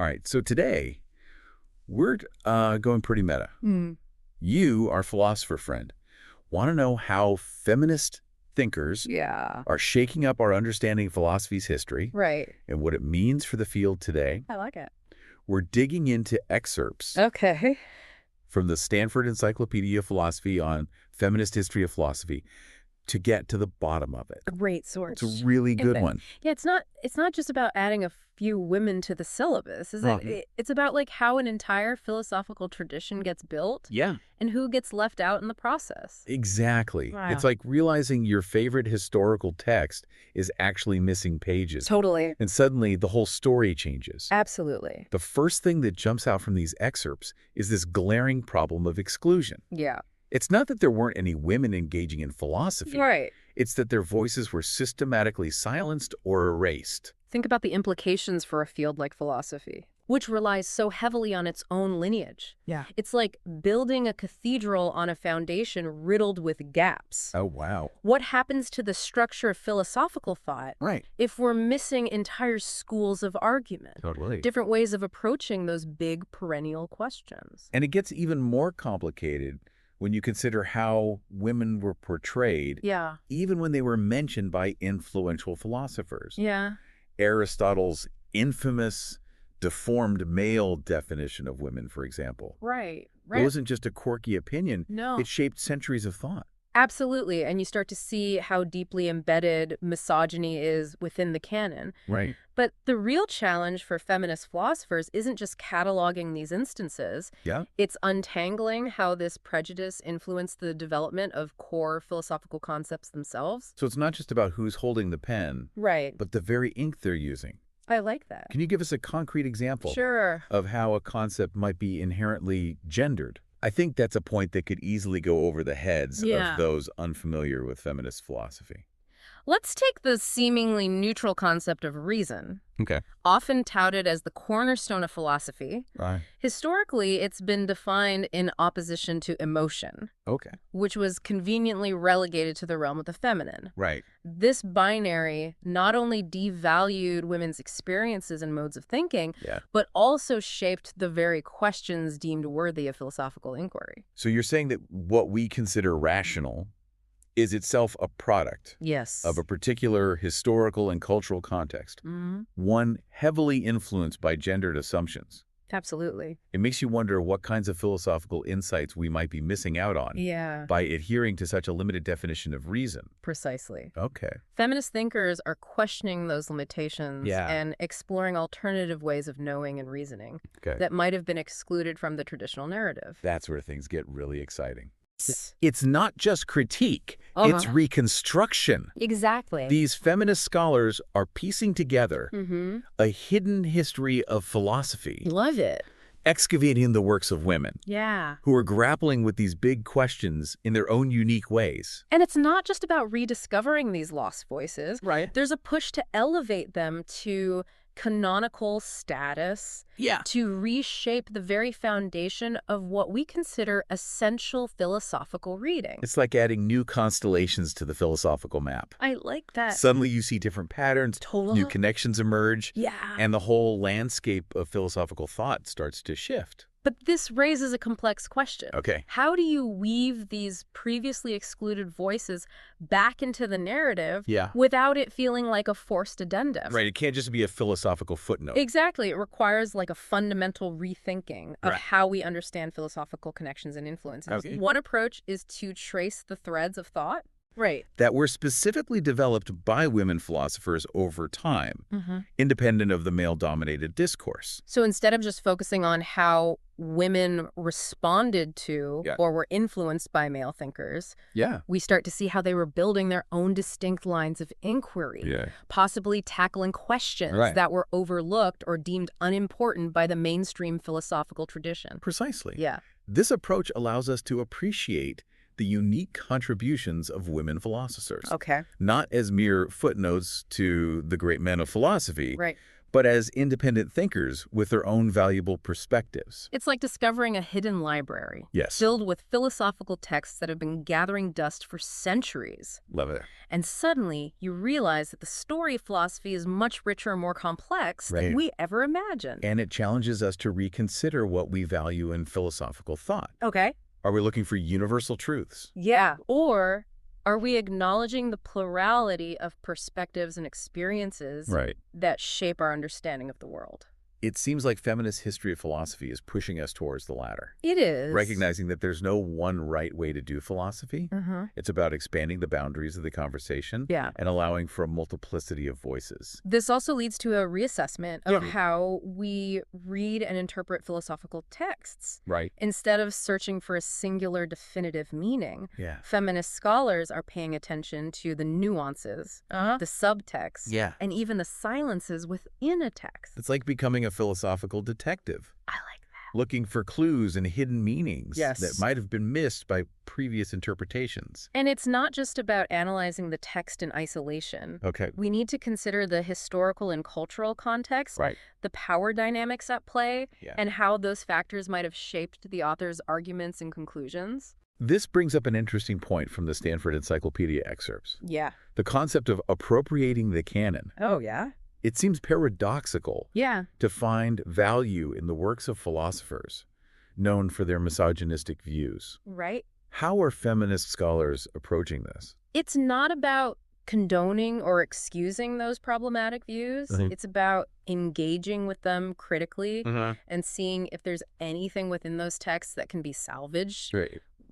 All right, so today we're going pretty meta. You, our philosopher friend, want to know how feminist thinkers Yeah. are shaking up our understanding of philosophy's history Right. and what it means for the field today. I like it. We're digging into excerpts Okay. from the Stanford Encyclopedia of Philosophy on feminist history of philosophy to get to the bottom of it. Great source. It's a really good Okay. one. Yeah, it's not just about adding a few women to the syllabus, is it? It's about like how an entire philosophical tradition gets built Yeah. and who gets left out in the process. Exactly. Wow. It's like realizing your favorite historical text is actually missing pages. Totally. And suddenly the whole story changes. Absolutely. The first thing that jumps out from these excerpts is this glaring problem of exclusion. Yeah. It's not that there weren't any women engaging in philosophy. Right. It's that their voices were systematically silenced or erased. Think about the implications for a field like philosophy, which relies so heavily on its own lineage. Yeah. It's like building a cathedral on a foundation riddled with gaps. Oh, wow. What happens to the structure of philosophical thought Right. if we're missing entire schools of argument? Totally. Different ways of approaching those big perennial questions. And it gets even more complicated when you consider how women were portrayed, Yeah. even when they were mentioned by influential philosophers. Yeah. Aristotle's infamous deformed male definition of women, for example. Right. It wasn't just a quirky opinion. No. It shaped centuries of thought. Absolutely. And you start to see how deeply embedded misogyny is within the canon. Right. But the real challenge for feminist philosophers isn't just cataloging these instances. Yeah. It's untangling how this prejudice influenced the development of core philosophical concepts themselves. So it's not just about who's holding the pen, Right. but the very ink they're using. I like that. Can you give us a concrete example Sure. of how a concept might be inherently gendered? I think that's a point that could easily go over the heads Yeah. of those unfamiliar with feminist philosophy. Let's take the seemingly neutral concept of reason, Okay. often touted as the cornerstone of philosophy. Right. Historically, it's been defined in opposition to emotion, Okay. which was conveniently relegated to the realm of the feminine. Right. This binary not only devalued women's experiences and modes of thinking, Yeah. but also shaped the very questions deemed worthy of philosophical inquiry. So you're saying that what we consider rational is itself a product Yes. of a particular historical and cultural context, one heavily influenced by gendered assumptions. Absolutely. It makes you wonder what kinds of philosophical insights we might be missing out on Yeah, by adhering to such a limited definition of reason. precisely. Okay. Feminist thinkers are questioning those limitations Yeah. and exploring alternative ways of knowing and reasoning Okay. that might have been excluded from the traditional narrative. That's where things get really exciting. It's not just critique, it's Uh-huh. reconstruction. Exactly. These feminist scholars are piecing together a hidden history of philosophy, Love it. excavating the works of women Yeah. who are grappling with these big questions in their own unique ways. And it's not just about rediscovering these lost voices. Right. There's a push to elevate them to canonical status, Yeah. to reshape the very foundation of what we consider essential philosophical reading. It's like adding new constellations to the philosophical map. I like that. Suddenly you see different patterns, Totally. new connections emerge, Yeah. and the whole landscape of philosophical thought starts to shift. But this raises a complex question. Okay. How do you weave these previously excluded voices back into the narrative Yeah. without it feeling like a forced addendum? Right, it can't just be a philosophical footnote. Exactly. It requires like a fundamental rethinking of Right. how we understand philosophical connections and influences. Okay. One approach is to trace the threads of thought. Right. That were specifically developed by women philosophers over time, independent of the male-dominated discourse. So instead of just focusing on how women responded to Yeah. or were influenced by male thinkers, Yeah. we start to see how they were building their own distinct lines of inquiry, possibly tackling questions Right. that were overlooked or deemed unimportant by the mainstream philosophical tradition. Precisely. Yeah. This approach allows us to appreciate the unique contributions of women philosophers, Okay. not as mere footnotes to the great men of philosophy, Right. but as independent thinkers with their own valuable perspectives. It's like discovering a hidden library. Yes. Filled with philosophical texts that have been gathering dust for centuries. Love it. And suddenly, you realize that the story of philosophy is much richer and more complex than we ever imagined. And it challenges us to reconsider what we value in philosophical thought. Okay. Are we looking for universal truths? Yeah. Or are we acknowledging the plurality of perspectives and experiences that shape our understanding of the world? It seems like feminist history of philosophy is pushing us towards the latter. It is. Recognizing that there's no one right way to do philosophy. It's about expanding the boundaries of the conversation and allowing for a multiplicity of voices. This also leads to a reassessment of how we read and interpret philosophical texts. Right. Instead of searching for a singular definitive meaning, feminist scholars are paying attention to the nuances, the subtext, and even the silences within a text. It's like becoming a philosophical detective. I like that. Looking for clues and hidden meanings that might have been missed by previous interpretations. And it's not just about analyzing the text in isolation. Okay. We need to consider the historical and cultural context, the power dynamics at play, and how those factors might have shaped the author's arguments and conclusions. This brings up an interesting point from the Stanford Encyclopedia excerpts. Yeah. The concept of appropriating the canon. Oh, yeah? It seems paradoxical to find value in the works of philosophers known for their misogynistic views. Right. How are feminist scholars approaching this? It's not about condoning or excusing those problematic views. It's about engaging with them critically and seeing if there's anything within those texts that can be salvaged,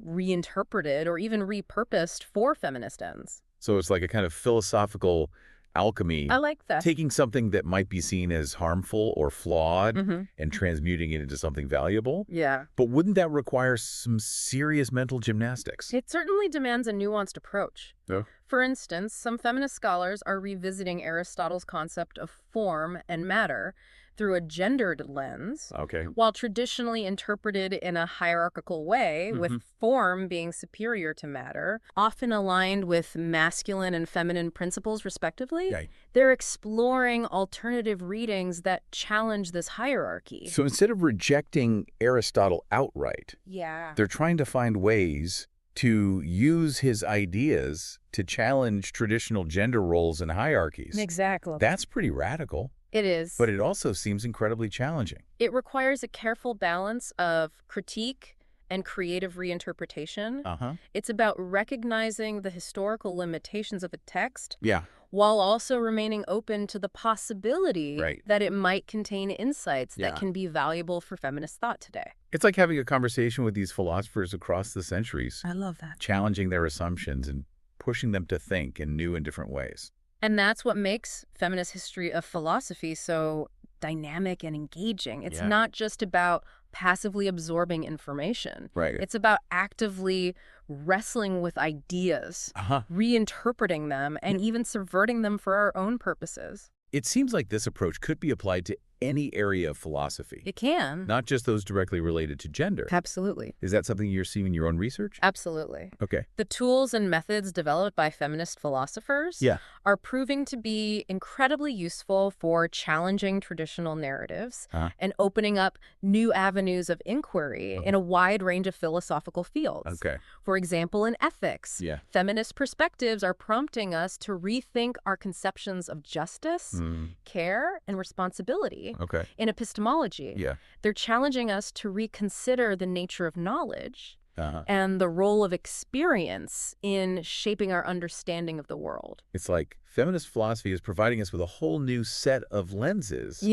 reinterpreted, or even repurposed for feminist ends. So it's like a kind of philosophical alchemy. I like that. Taking something that might be seen as harmful or flawed and transmuting it into something valuable. Yeah. But wouldn't that require some serious mental gymnastics? It certainly demands a nuanced approach. Oh. For instance, some feminist scholars are revisiting Aristotle's concept of form and matter through a gendered lens, while traditionally interpreted in a hierarchical way, with form being superior to matter, often aligned with masculine and feminine principles, respectively. They're exploring alternative readings that challenge this hierarchy. So instead of rejecting Aristotle outright, they're trying to find ways to use his ideas to challenge traditional gender roles and hierarchies. Exactly. That's pretty radical. It is. But it also seems incredibly challenging. It requires a careful balance of critique and creative reinterpretation. It's about recognizing the historical limitations of a text while also remaining open to the possibility that it might contain insights that can be valuable for feminist thought today. It's like having a conversation with these philosophers across the centuries. I love that. Challenging their assumptions and pushing them to think in new and different ways. And that's what makes feminist history of philosophy so dynamic and engaging. It's not just about passively absorbing information. It's about actively wrestling with ideas, reinterpreting them, and even subverting them for our own purposes. It seems like this approach could be applied to any area of philosophy. It can. Not just those directly related to gender. Absolutely. Is that something you're seeing in your own research? Absolutely. Okay. The tools and methods developed by feminist philosophers are proving to be incredibly useful for challenging traditional narratives and opening up new avenues of inquiry in a wide range of philosophical fields. For example, in ethics, feminist perspectives are prompting us to rethink our conceptions of justice, care, and responsibility. In epistemology, they're challenging us to reconsider the nature of knowledge and the role of experience in shaping our understanding of the world. It's like feminist philosophy is providing us with a whole new set of lenses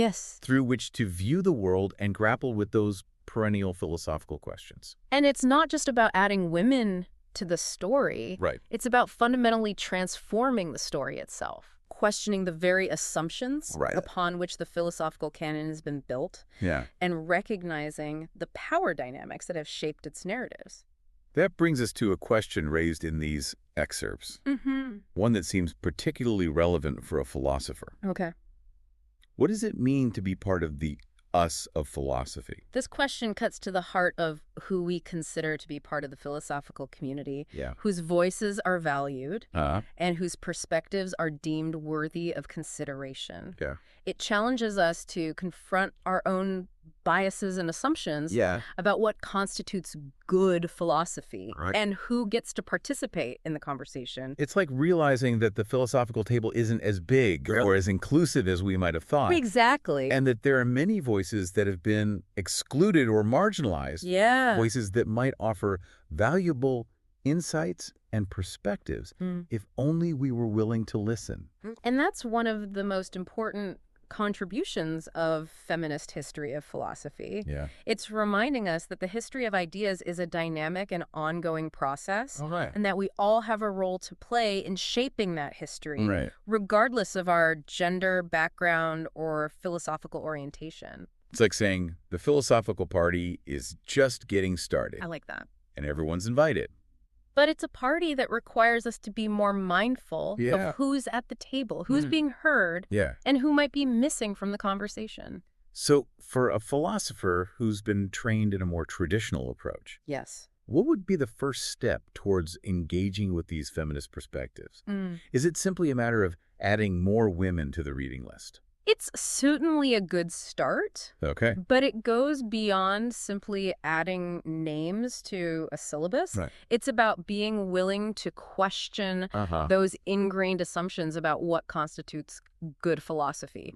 through which to view the world and grapple with those perennial philosophical questions. And it's not just about adding women to the story. It's about fundamentally transforming the story itself. Questioning the very assumptions upon which the philosophical canon has been built, and recognizing the power dynamics that have shaped its narratives. That brings us to a question raised in these excerpts, one that seems particularly relevant for a philosopher. What does it mean to be part of the us of philosophy? This question cuts to the heart of who we consider to be part of the philosophical community, whose voices are valued, and whose perspectives are deemed worthy of consideration. It challenges us to confront our own biases and assumptions about what constitutes good philosophy and who gets to participate in the conversation. It's like realizing that the philosophical table isn't as big or as inclusive as we might have thought. Exactly. And that there are many voices that have been excluded or marginalized. Voices that might offer valuable insights and perspectives if only we were willing to listen. And that's one of the most important contributions of feminist history of philosophy. It's reminding us that the history of ideas is a dynamic and ongoing process, and that we all have a role to play in shaping that history, regardless of our gender, background, or philosophical orientation. It's like saying the philosophical party is just getting started. I like that. And everyone's invited. But it's a party that requires us to be more mindful of who's at the table, who's being heard, and who might be missing from the conversation. So for a philosopher who's been trained in a more traditional approach, what would be the first step towards engaging with these feminist perspectives? Is it simply a matter of adding more women to the reading list? It's certainly a good start, but it goes beyond simply adding names to a syllabus. It's about being willing to question those ingrained assumptions about what constitutes good philosophy.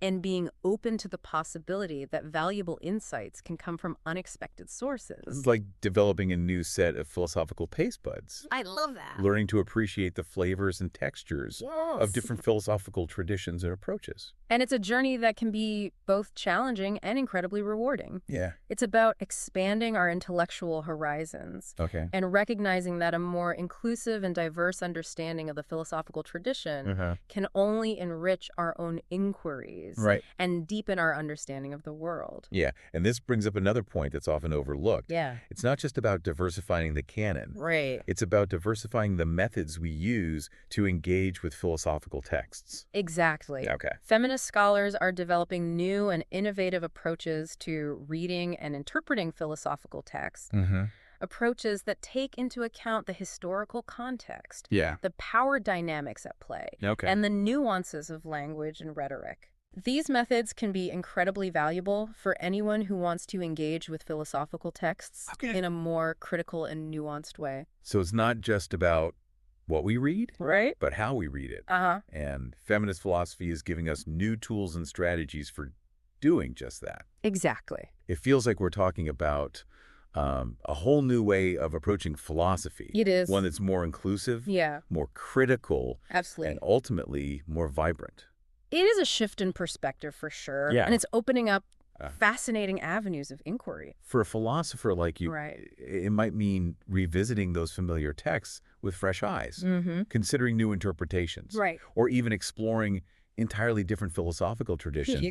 And being open to the possibility that valuable insights can come from unexpected sources. It's like developing a new set of philosophical taste buds. I love that. Learning to appreciate the flavors and textures of different philosophical traditions and approaches. And it's a journey that can be both challenging and incredibly rewarding. It's about expanding our intellectual horizons and recognizing that a more inclusive and diverse understanding of the philosophical tradition can only enrich our own inquiries and deepen our understanding of the world. And this brings up another point that's often overlooked. It's not just about diversifying the canon. It's about diversifying the methods we use to engage with philosophical texts. Exactly. Feminist scholars are developing new and innovative approaches to reading and interpreting philosophical texts. Approaches that take into account the historical context, the power dynamics at play, and the nuances of language and rhetoric. These methods can be incredibly valuable for anyone who wants to engage with philosophical texts in a more critical and nuanced way. So it's not just about what we read, but how we read it. And feminist philosophy is giving us new tools and strategies for doing just that. Exactly. It feels like we're talking about a whole new way of approaching philosophy. It is. One that's more inclusive, more critical, and ultimately more vibrant. It is a shift in perspective for sure, and it's opening up fascinating avenues of inquiry. For a philosopher like you, it might mean revisiting those familiar texts with fresh eyes, considering new interpretations, or even exploring entirely different philosophical traditions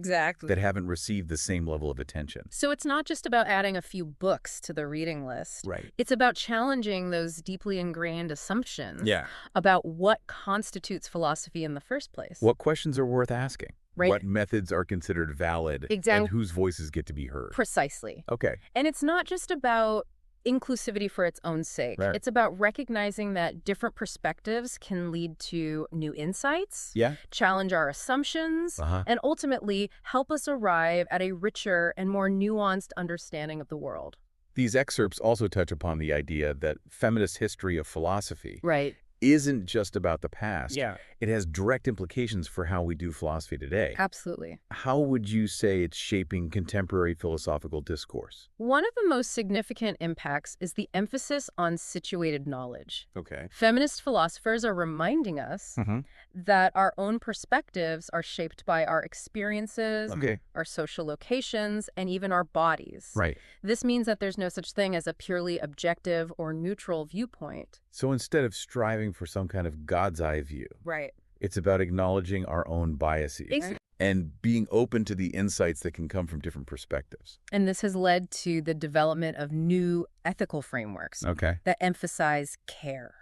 that haven't received the same level of attention. So it's not just about adding a few books to the reading list. It's about challenging those deeply ingrained assumptions about what constitutes philosophy in the first place. What questions are worth asking? What methods are considered valid and whose voices get to be heard? Precisely. And it's not just about inclusivity for its own sake. It's about recognizing that different perspectives can lead to new insights, challenge our assumptions, and ultimately help us arrive at a richer and more nuanced understanding of the world. These excerpts also touch upon the idea that feminist history of philosophy isn't just about the past. It has direct implications for how we do philosophy today. Absolutely. How would you say it's shaping contemporary philosophical discourse? One of the most significant impacts is the emphasis on situated knowledge. Okay. Feminist philosophers are reminding us that our own perspectives are shaped by our experiences, our social locations, and even our bodies. This means that there's no such thing as a purely objective or neutral viewpoint. So instead of striving for some kind of God's eye view, it's about acknowledging our own biases and being open to the insights that can come from different perspectives. And this has led to the development of new ethical frameworks that emphasize care,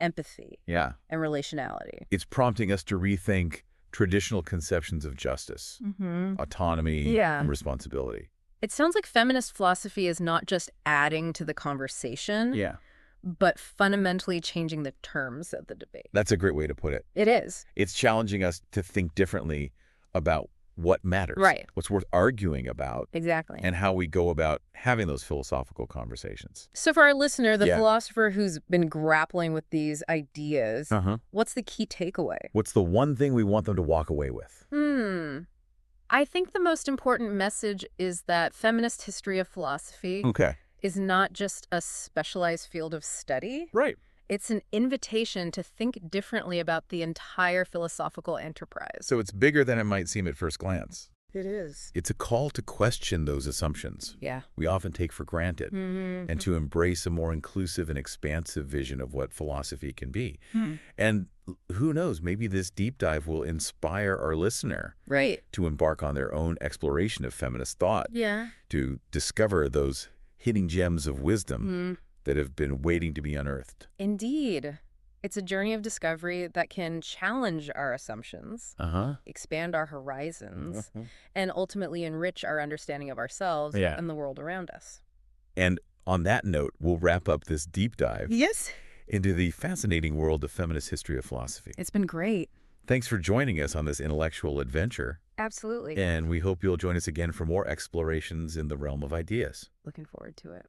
empathy, and relationality. It's prompting us to rethink traditional conceptions of justice, autonomy, and responsibility. It sounds like feminist philosophy is not just adding to the conversation, but fundamentally changing the terms of the debate. That's a great way to put it. It is. It's challenging us to think differently about what matters, what's worth arguing about, and how we go about having those philosophical conversations. So for our listener, the philosopher who's been grappling with these ideas, what's the key takeaway? What's the one thing we want them to walk away with? I think the most important message is that feminist history of philosophy is not just a specialized field of study. It's an invitation to think differently about the entire philosophical enterprise. So it's bigger than it might seem at first glance. It is. It's a call to question those assumptions we often take for granted and to embrace a more inclusive and expansive vision of what philosophy can be. And who knows, maybe this deep dive will inspire our listener to embark on their own exploration of feminist thought, to discover those hidden gems of wisdom that have been waiting to be unearthed. Indeed. It's a journey of discovery that can challenge our assumptions, expand our horizons, and ultimately enrich our understanding of ourselves and the world around us. And on that note, we'll wrap up this deep dive into the fascinating world of feminist history of philosophy. It's been great. Thanks for joining us on this intellectual adventure. Absolutely. And we hope you'll join us again for more explorations in the realm of ideas. Looking forward to it.